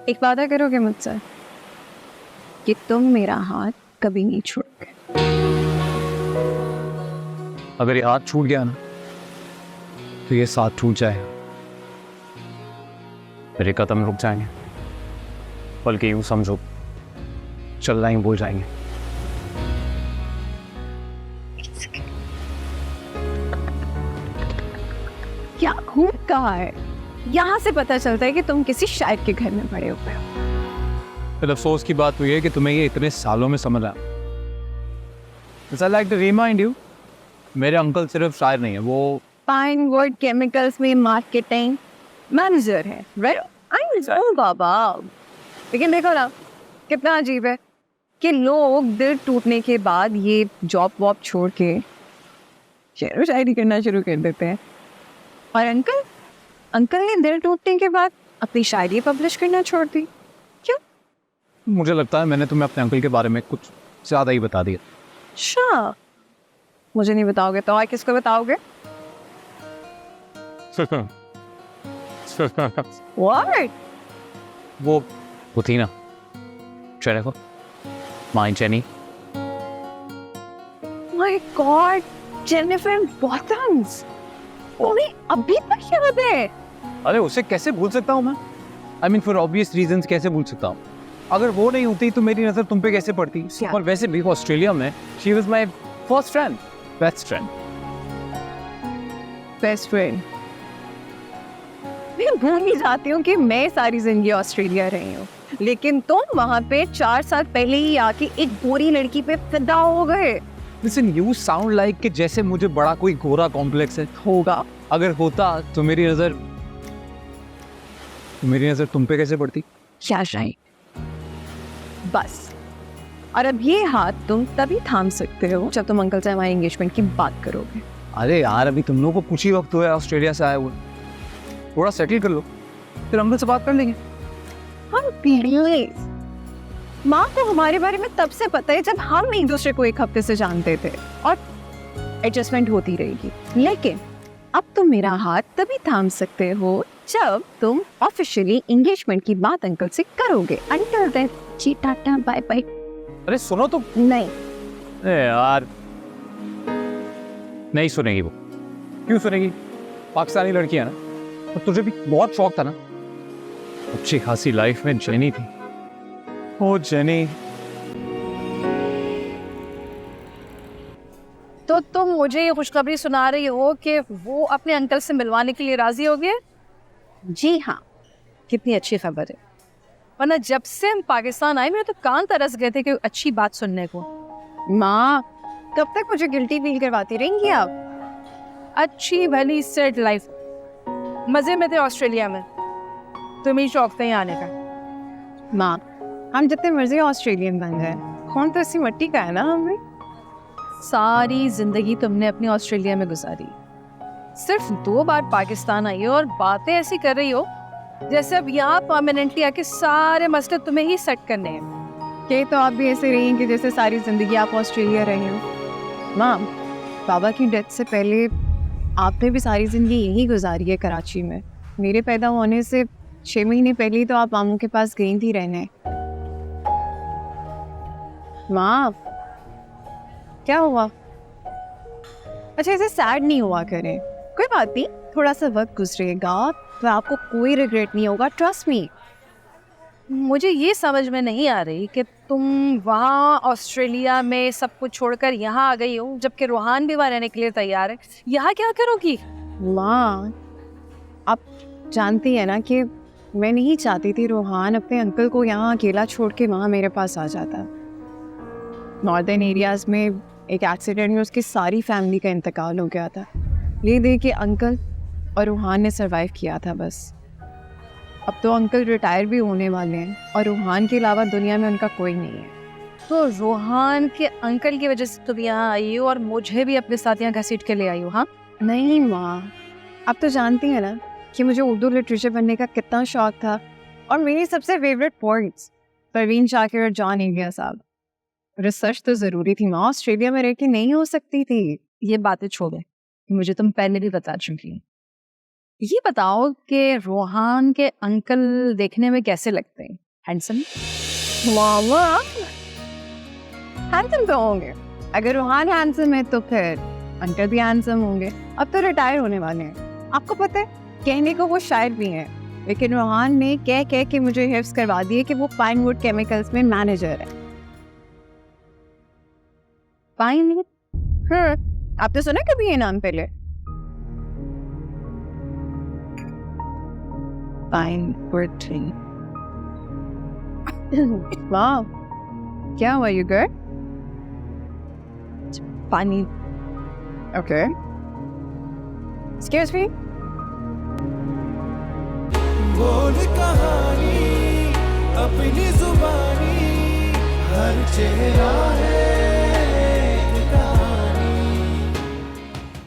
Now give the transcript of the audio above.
एक वादा करोगे मुझसे कि तुम मेरा हाथ कभी नहीं छोड़ोगे? अगर ये हाथ छूट गया ना तो ये साथ छूट जाएगा, मेरे कदम रुक जाएंगे, बल्कि यूं समझो चलना ही भूल जाएंगे। क्या खूब कहा है। यहाँ से पता चलता है कि तुम किसी शायर के घर में बड़े हुए हो। फिर अफसोस की बात हुई है कि तुम्हें ये इतने सालों में समझ आया। I'd like to remind you, मेरे अंकल सिर्फ शायर नहीं है, वो फाइन वर्ड केमिकल्स में मार्केटिंग मैनेजर है, राइट? आई नो बाबा। लेकिन देखो ना, कितना अजीब है कि लोग दिल टूटने के बाद ये जॉब वॉब छोड़ के शेर व शायरी करना शुरू कर देते हैं, और अंकल ने दिल टूटने के बाद अपनी शायरी पब्लिश करना छोड़ दी। क्यों? मुझे लगता है मैंने तुम्हें अपने अंकल के बारे में कुछ ज़्यादा ही बता दिया। अच्छा, मुझे नहीं बताओगे तो और किसको बताओगे? What? वो थी ना Jennifer, my jenny. My God, Jennifer bottoms, तुम्हें अभी तक याद है? अरे उसे कैसे भूल सकता हूँ मैं? I mean for obvious reasons कैसे भूल सकता हूँ? अगर वो नहीं होती तो मेरी नज़र तुम पे कैसे पड़ती? क्या? और वैसे भी ऑस्ट्रेलिया में she was my first friend, best friend. Best friend. मैं भूल ही जाती हूँ कि मैं सारी जिंदगी ऑस्ट्रेलिया रही हूँ, लेकिन तुम वहाँ पे 4 साल पहले ही आके एक गोरी लड़की पे फिदा हो गए। लिसन, यू साउंड लाइक कि जैसे मुझे बड़ा कोई गोरा कॉम्प्लेक्स है। होगा। अगर होता तो मेरी नज़र तुम पे कैसे पड़ती? क्या राइट। बस, और अब ये हाथ तुम तभी थाम सकते हो जब तुम अंकल से हमारी एंगेजमेंट की बात करोगे। अरे यार, अभी तुम लोगों को कुछ ही वक्त हुआ है ऑस्ट्रेलिया से आए हुए, थोड़ा सेटल कर लो, फिर अंकल से बात कर लेंगे। हम प्लीज, माँ को हमारे बारे में तब से पता है जब हम एक दूसरे को एक हफ्ते से जानते थे, और एडजस्टमेंट होती रहेगी। लेकिन अब तुम मेरा हाथ तभी थाम सकते हो जब तुम ऑफिशियली एंगेजमेंट की बात अंकल से करोगे। अंटिल देन, जी टाटा बाय बाय। अरे सुनो तो। नहीं। अरे यार, नहीं सुनेगी वो। क्यों सुनेगी? पाकिस्तानी लड़की है ना, और तुझे भी बहुत शौक था ना। अच्छी खासी लाइफ में जेनी थी। ओ जेनी। तो तुम मुझे ये खुशखबरी सुना रही हो कि वो अपने अंकल से मिलवाने के लिए राजी हो गए? जी हाँ। कितनी अच्छी खबर है, वरना जब से हम पाकिस्तान आए मेरे तो कान तरस गए थे कि अच्छी बात सुनने को। माँ, कब तक मुझे गिल्टी फील करवाती रहेंगी आप? अच्छी भली सेट लाइफ, मजे में थे ऑस्ट्रेलिया में, तुम्हें शौक था यहाँ आने का। माँ, हम जितने मर्जी ऑस्ट्रेलियन बन जाए, खून तो इसी मिट्टी का है ना हमें। सारी जिंदगी तुमने अपनी ऑस्ट्रेलिया में गुजारी, सिर्फ 2 बार पाकिस्तान आई हो और बातें ऐसी कर रही हो जैसे अब यहाँ परमानेंटली आके सारे मसले तुम्हें ही सेट करने हैं। कि तो आप भी ऐसे रही कि जैसे सारी जिंदगी आप ऑस्ट्रेलिया रहे हो। माँ, बाबा की डेथ से पहले आपने भी सारी जिंदगी यही गुजारी है कराची में। मेरे पैदा होने से 6 महीने पहले ही तो आप मामू के पास गई थी रहने। माँ, क्या हुआ? अच्छा, ऐसे सैड नहीं हुआ करें, कोई बात नहीं, थोड़ा सा वक्त गुजरेगा तो आपको कोई रिग्रेट नहीं होगा, ट्रस्ट मी। मुझे ये समझ में नहीं आ रही कि तुम वहाँ ऑस्ट्रेलिया में सब कुछ छोड़कर यहाँ आ गई हो, जबकि रूहान भी वहाँ रहने के लिए तैयार है। यहाँ क्या करोगी? माँ, आप जानती है ना कि मैं नहीं चाहती थी रूहान अपने अंकल को यहाँ अकेला छोड़ के वहाँ मेरे पास आ जाता। नॉर्दर्न एरियाज में एक एक्सीडेंट में उसकी सारी फैमिली का इंतकाल हो गया था। ये देख के अंकल और रूहान ने सरवाइव किया था बस। अब तो अंकल रिटायर भी होने वाले हैं और रूहान के अलावा दुनिया में उनका कोई नहीं है। तो रूहान के अंकल की वजह से तुम यहाँ आई हो और मुझे भी अपने साथ यहाँ घसीट के ले आई हो? हाँ नहीं माँ, आप तो जानती हैं ना कि मुझे उर्दू लिटरेचर पढ़ने का कितना शौक था, और मेरी सबसे फेवरेट पोइट्स परवीन शाकिर और जॉन एलिया साहब। रिसर्च तो ज़रूरी थी माँ, ऑस्ट्रेलिया में रह के नहीं हो सकती थी। ये बातें छोड़ो, मुझे तुम पहले भी बता चुकी हो। ये बताओ कि रोहान के अंकल देखने में कैसे लगते हैं? हैंडसम? मामा हैंडसम तो होंगे। अगर रोहान हैंडसम है तो फिर अंकल भी हैंडसम होंगे। अब तो रिटायर होने वाले हैं। आपको पता है, कहने को वो शायर भी हैं, लेकिन रोहान ने कह कह के मुझे हिफ्स करवा दिए कि वो पाइनवुड केमिकल्स में मैनेजर है। पाइनवुड? आपने सुना कभी ये नाम पहले? पाइनवुड। वाह, क्या हुआ यू गर्ल? पानी। Okay, excuse me. बोल कहानी अपनी जुबानी, हर चेहरा है